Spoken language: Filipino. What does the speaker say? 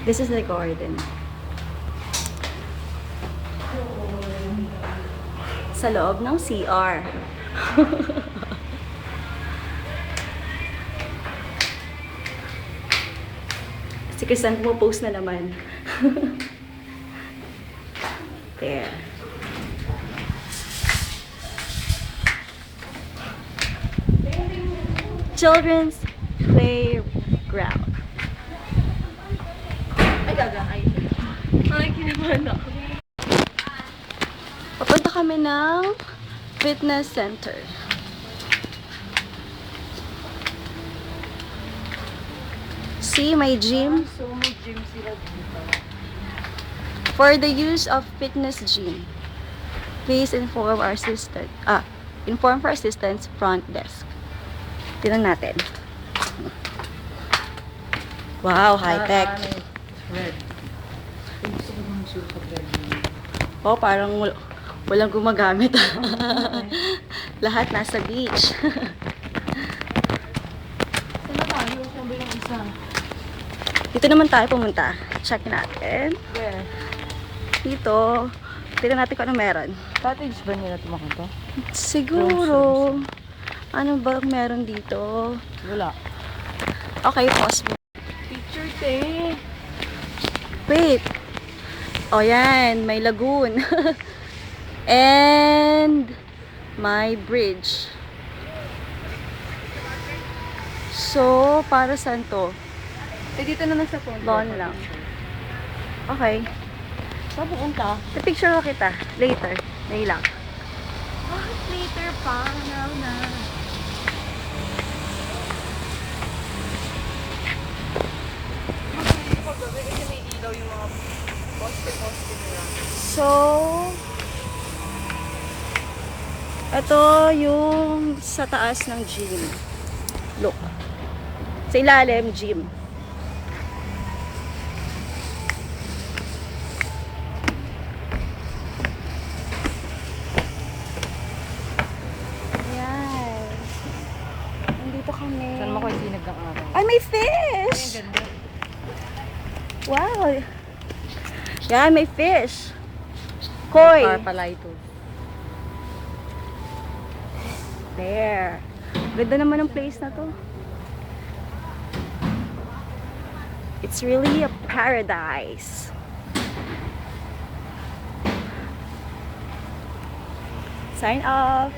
This is the garden. Sa loob ng CR. Si Crisan pumopost na naman. There. Children's playground. Ay, gaga. Ay, kinibahan ako. Papunta kami ng fitness center. See, my gym. So, mag-gym sila dito. For the use of fitness gym, please inform our assistant. Inform for assistance front desk. Tingnan natin. Wow, high-tech. Red. Gusto ko ng shoe sa red. Oh, parang walang gumagamit. Lahat nasa beach. Saan na tayo? Saan ba yung isa? Dito naman tayo pumunta. Check natin. Where? Dito. Tingnan natin kung ano meron. Cottage ba nila tumakanto? Siguro. Ano ba meron dito? Wala. Okay, pause mo. Picture, te. Wait. O yan, may lagoon. And my bridge. So, para saan to? Eh, dito na sa phone. Lawn lang. Okay. Saan pupunta? Picture ko kita. Later. Ngayon lang. Bakit later pa? Now na. Pag-gabi kasi may ilaw yung mga poste-poste nila. So, ito yung sa taas ng gym. Look. Sa ilalim, gym. Ayan. Nandito kami. Saan mo kayo sinag ng araw? Ay, may Ay, fish! ang ganda. Wow! Yan, may fish. Koi. Pala ito. There. Ganda naman ng place na to. It's really a paradise. Sign off.